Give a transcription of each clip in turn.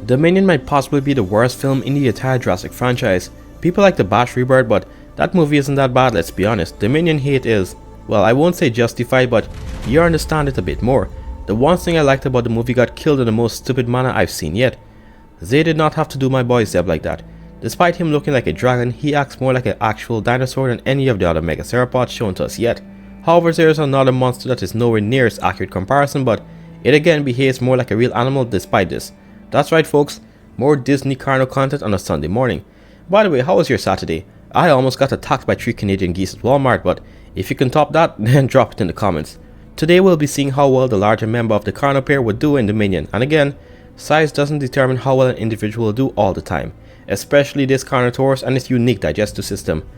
Dominion might possibly be the worst film in the entire Jurassic franchise. People like to bash Rebirth, but that movie isn't that bad, let's be honest. Dominion hate is, well, I won't say justified, but you understand it a bit more. The one thing I liked about the movie got killed in the most stupid manner I've seen yet. They did not have to do my boy Zeb like that. Despite him looking like a dragon, he acts more like an actual dinosaur than any of the other megaceropods shown to us yet. However, there is another monster that is nowhere near its accurate comparison, but it again behaves more like a real animal despite this. That's right folks, more Disney Carno content on a Sunday morning. By the way, how was your Saturday? I almost got attacked by 3 Canadian geese at Walmart, but if you can top that, then drop it in the comments. Today we'll be seeing how well the larger member of the Carno pair would do in Dominion, and again, size doesn't determine how well an individual will do all the time, especially this Carnotaurus and its unique digestive system.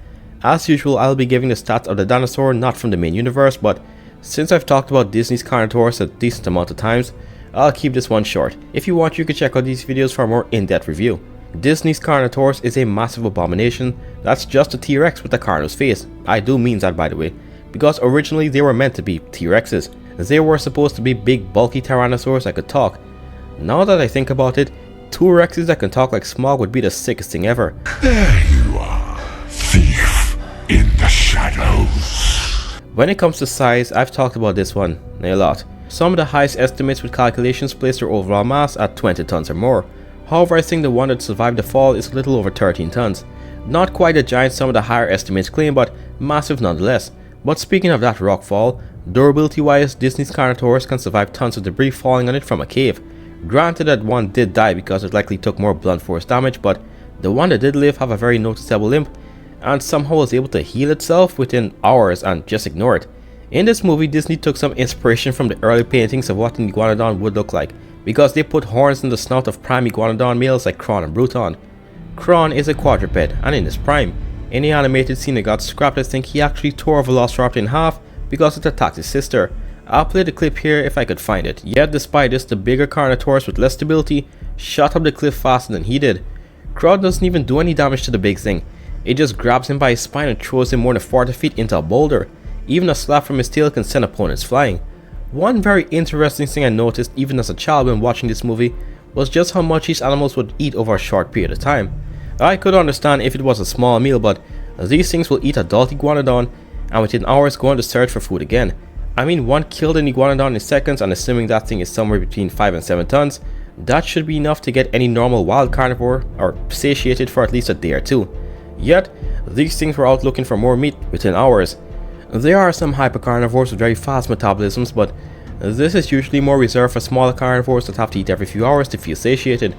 As usual, I'll be giving the stats of the dinosaur not from the main universe, but since I've talked about Disney's Carnotaurus a decent amount of times, I'll keep this one short. If you want, you can check out these videos for a more in-depth review. Disney's Carnotaurus is a massive abomination that's just a T-Rex with a Carno's face. I do mean that, by the way, because originally they were meant to be T-Rexes. They were supposed to be big bulky Tyrannosaurs that could talk. Now that I think about it, 2 Rexes that can talk like Smog would be the sickest thing ever. There you are, thief in the shadows. When it comes to size, I've talked about this one a lot. Some of the highest estimates with calculations place their overall mass at 20 tons or more. However, I think the one that survived the fall is a little over 13 tons. Not quite a giant some of the higher estimates claim, but massive nonetheless. But speaking of that rock fall, durability wise, Disney's Carnotaurus can survive tons of debris falling on it from a cave. Granted that one did die because it likely took more blunt force damage, but the one that did live have a very noticeable limp and somehow was able to heal itself within hours and just ignore it. In this movie, Disney took some inspiration from the early paintings of what an iguanodon would look like, because they put horns in the snout of prime iguanodon males like Kron and Bruton. Kron is a quadruped and in his prime. In the animated scene that got scrapped, I think he actually tore a velociraptor in half because it attacked his sister. I'll play the clip here if I could find it. Yet despite this, the bigger Carnotaurus with less stability shot up the cliff faster than he did. Kron doesn't even do any damage to the big thing. It just grabs him by his spine and throws him more than 40 feet into a boulder. Even a slap from his tail can send opponents flying. One very interesting thing I noticed even as a child when watching this movie was just how much these animals would eat over a short period of time. I could understand if it was a small meal, but these things will eat adult iguanodon and within hours go on to search for food again. I mean, one killed an iguanodon in seconds, and assuming that thing is somewhere between 5 and 7 tons, that should be enough to get any normal wild carnivore or satiated for at least a day or two. Yet, these things were out looking for more meat within hours. There are some hypercarnivores with very fast metabolisms, but this is usually more reserved for smaller carnivores that have to eat every few hours to feel satiated.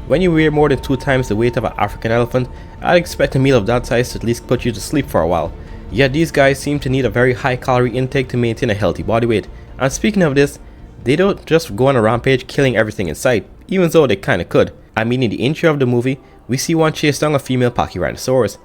When you weigh more than 2 times the weight of an African elephant, I'd expect a meal of that size to at least put you to sleep for a while. Yet these guys seem to need a very high calorie intake to maintain a healthy body weight. And speaking of this, they don't just go on a rampage killing everything in sight, even though they kinda could. I mean, in the intro of the movie, we see one chase down a female Pachyrhinosaurus.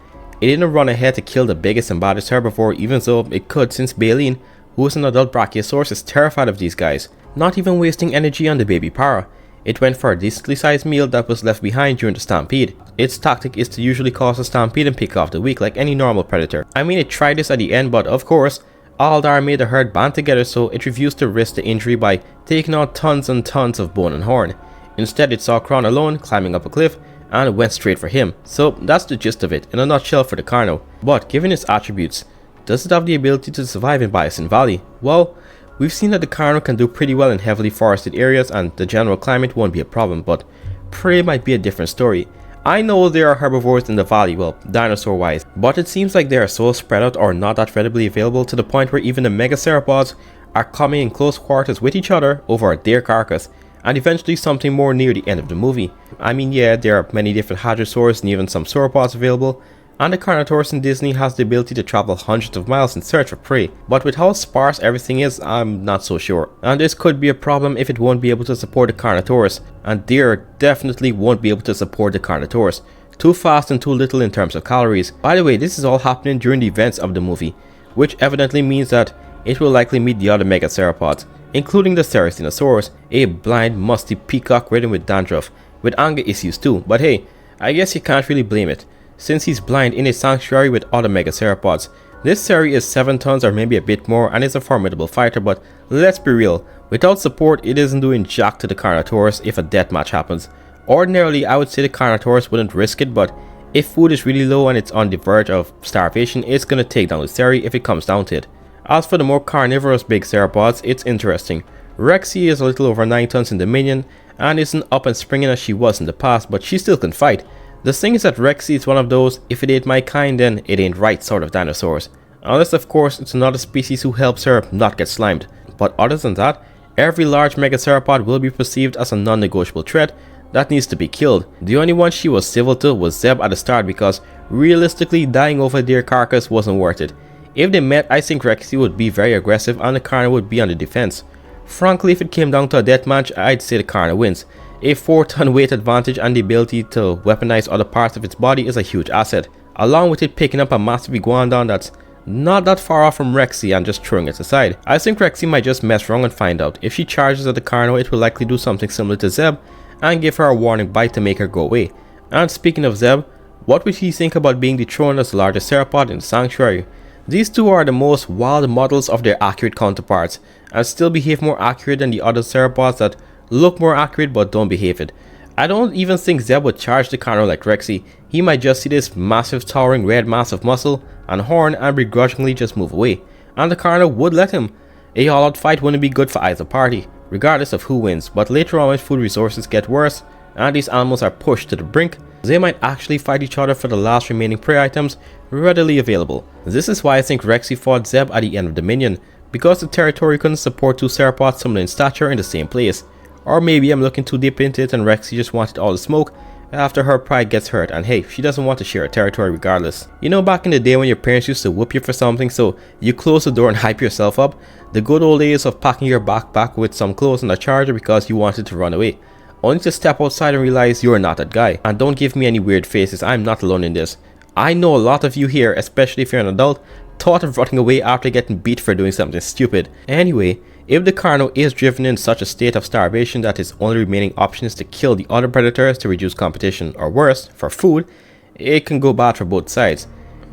It didn't run ahead to kill the biggest and baddest herbivore, even though it could, since Baleen, who is an adult Brachiosaurus, is terrified of these guys. Not even wasting energy on the baby para. It went for a decently sized meal that was left behind during the stampede. Its tactic is to usually cause a stampede and pick off the weak like any normal predator. I mean, it tried this at the end, but of course, Aldar made the herd band together, so it refused to risk the injury by taking out tons and tons of bone and horn. Instead, it saw Kron alone climbing up a cliff and went straight for him. So that's the gist of it in a nutshell for the Carno. But given its attributes, does it have the ability to survive in Bison Valley? Well, we've seen that the Carno can do pretty well in heavily forested areas and the general climate won't be a problem, but prey might be a different story. I know there are herbivores in the valley, well, dinosaur wise, but it seems like they are so spread out or not that readily available to the point where even the megaceropods are coming in close quarters with each other over a deer carcass, and eventually something more near the end of the movie. I mean, yeah, there are many different hadrosaurs and even some sauropods available, and the Carnotaurus in Disney has the ability to travel hundreds of miles in search for prey, but with how sparse everything is, I'm not so sure. And this could be a problem if it won't be able to support the Carnotaurus, and deer definitely won't be able to support the Carnotaurus. Too fast and too little in terms of calories. By the way, this is all happening during the events of the movie, which evidently means that it will likely meet the other megaceropods, including the Cerasinosaurus, a blind, musty peacock ridden with dandruff, with anger issues too, but hey, I guess you can't really blame it, since he's blind in a sanctuary with other megaceropods. This Ceri is 7 tons or maybe a bit more and is a formidable fighter, but let's be real, without support it isn't doing jack to the Carnotaurus if a deathmatch happens. Ordinarily, I would say the Carnotaurus wouldn't risk it, but if food is really low and it's on the verge of starvation, it's gonna take down the Seri if it comes down to it. As for the more carnivorous big theropods, it's interesting. Rexy is a little over 9 tons in Dominion and isn't up and springing as she was in the past, but she still can fight. The thing is that Rexy is one of those, if it ain't my kind then it ain't right sort of dinosaurs. Unless of course it's another species who helps her not get slimed. But other than that, every large megatheropod will be perceived as a non-negotiable threat that needs to be killed. The only one she was civil to was Zeb at the start because realistically dying over their carcass wasn't worth it. If they met, I think Rexy would be very aggressive and the Carno would be on the defense. Frankly, if it came down to a deathmatch, I'd say the Carno wins. A 4-ton weight advantage and the ability to weaponize other parts of its body is a huge asset, along with it picking up a massive iguanodon that's not that far off from Rexy and just throwing it aside. I think Rexy might just mess wrong and find out. If she charges at the Carno, it will likely do something similar to Zeb and give her a warning bite to make her go away. And speaking of Zeb, what would he think about being dethroned as the largest theropod in the sanctuary? These two are the most wild models of their accurate counterparts and still behave more accurate than the other theropods that look more accurate but don't behave it. I don't even think Zeb would charge the Carno like Rexy. He might just see this massive towering red mass of muscle and horn and begrudgingly just move away. And the Carno would let him. A all-out fight wouldn't be good for either party, regardless of who wins, but later on when food resources get worse and these animals are pushed to the brink, they might actually fight each other for the last remaining prey items readily available. This is why I think Rexy fought Zeb at the end of Dominion, because the territory couldn't support two theropods similar in stature in the same place. Or maybe I'm looking too deep into it and Rexy just wanted all the smoke after her pride gets hurt, and hey, she doesn't want to share a territory regardless. You know, back in the day when your parents used to whoop you for something so you close the door and hype yourself up? The good old days of packing your backpack with some clothes and a charger because you wanted to run away, only to step outside and realize you're not that guy. And don't give me any weird faces, I'm not alone in this. I know a lot of you here, especially if you're an adult, thought of running away after getting beat for doing something stupid. Anyway, if the Carno is driven in such a state of starvation that its only remaining option is to kill the other predators to reduce competition, or worse, for food, it can go bad for both sides.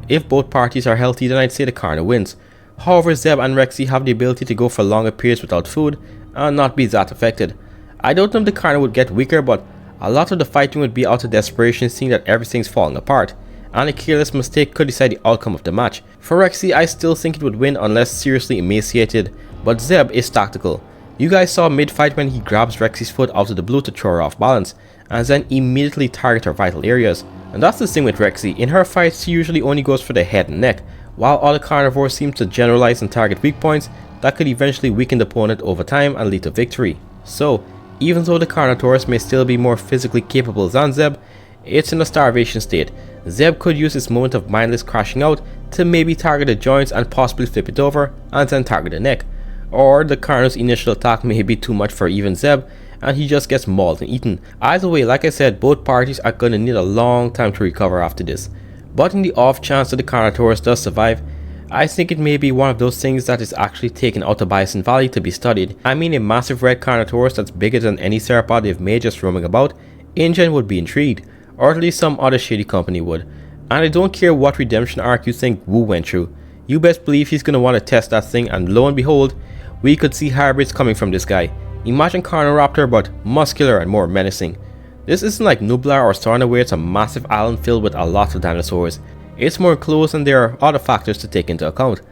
If both parties are healthy, then I'd say the Carno wins. However, Zeb and Rexy have the ability to go for longer periods without food and not be that affected. I don't know if the Carno would get weaker, but a lot of the fighting would be out of desperation seeing that everything's falling apart, and a careless mistake could decide the outcome of the match. For Rexy, I still think it would win unless seriously emaciated, but Zeb is tactical. You guys saw mid-fight when he grabs Rexy's foot out of the blue to throw her off balance, and then immediately target her vital areas. And that's the thing with Rexy, in her fights she usually only goes for the head and neck, while other carnivores seem to generalize and target weak points that could eventually weaken the opponent over time and lead to victory. So, even though the Carnotaurus may still be more physically capable than Zeb, it's in a starvation state. Zeb could use this moment of mindless crashing out to maybe target the joints and possibly flip it over and then target the neck. Or the Carno's initial attack may be too much for even Zeb and he just gets mauled and eaten. Either way, like I said, both parties are gonna need a long time to recover after this. But in the off chance that the Carnotaurus does survive, I think it may be one of those things that is actually taken out of Bison Valley to be studied. I mean, a massive red Carnotaurus that's bigger than any theropod they've made just roaming about, InGen would be intrigued, or at least some other shady company would. And I don't care what redemption arc you think Wu went through, you best believe he's gonna want to test that thing, and lo and behold, we could see hybrids coming from this guy. Imagine Carnoraptor but muscular and more menacing. This isn't like Nublar or Sarna where it's a massive island filled with a lot of dinosaurs. It's more close and there are other factors to take into account.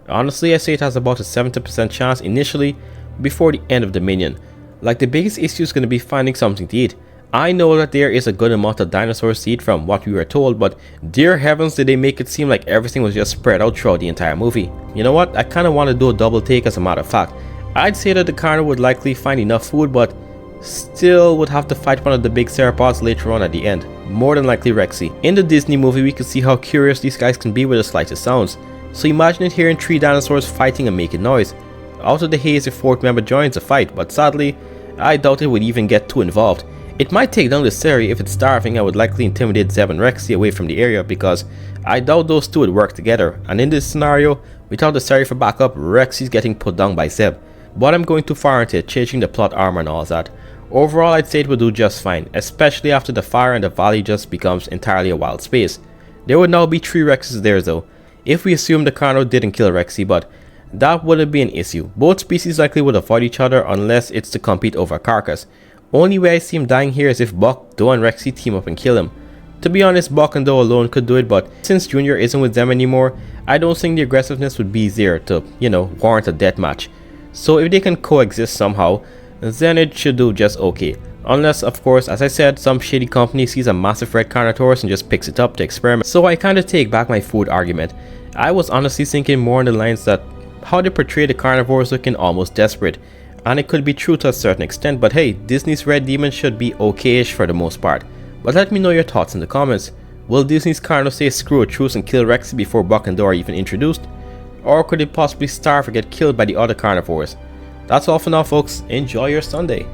Honestly, I say it has about a 70% chance initially before the end of Dominion. Like, the biggest issue is going to be finding something to eat. I know that there is a good amount of dinosaurs to eat from what we were told, but dear heavens did they make it seem like everything was just spread out throughout the entire movie. You know what, I kinda want to do a double take as a matter of fact. I'd say that the Carno would likely find enough food, but still would have to fight one of the big theropods later on at the end, more than likely Rexy. In the Disney movie we could see how curious these guys can be with the slightest sounds, so imagine it hearing 3 dinosaurs fighting and making noise. Out of the haze a 4th member joins the fight, but sadly, I doubt it would even get too involved. It might take down the Seri if it's starving and would likely intimidate Zeb and Rexy away from the area because I doubt those two would work together, and in this scenario, without the Seri for backup, Rexy's getting put down by Zeb. But I'm going too far into it, changing the plot armor and all that. Overall, I'd say it would do just fine, especially after the fire and the valley just becomes entirely a wild space. There would now be 3 Rexes there though, if we assume the Carno didn't kill Rexy, but that wouldn't be an issue. Both species likely would avoid each other unless it's to compete over a carcass. Only way I see him dying here is if Buck, Doe and Rexy team up and kill him. To be honest, Buck and Doe alone could do it, but since Junior isn't with them anymore, I don't think the aggressiveness would be there to, warrant a deathmatch. So if they can coexist somehow, then it should do just okay. Unless, of course, as I said, some shady company sees a massive red Carnotaurus and just picks it up to experiment. So I kinda take back my food argument. I was honestly thinking more on the lines that how they portray the carnivores looking almost desperate. And it could be true to a certain extent, but hey, Disney's Red Demon should be okay-ish for the most part. But let me know your thoughts in the comments. Will Disney's Carno say screw a truce and kill Rexy before Buck and Doe are even introduced? Or could it possibly starve or get killed by the other carnivores? That's all for now folks, enjoy your Sunday.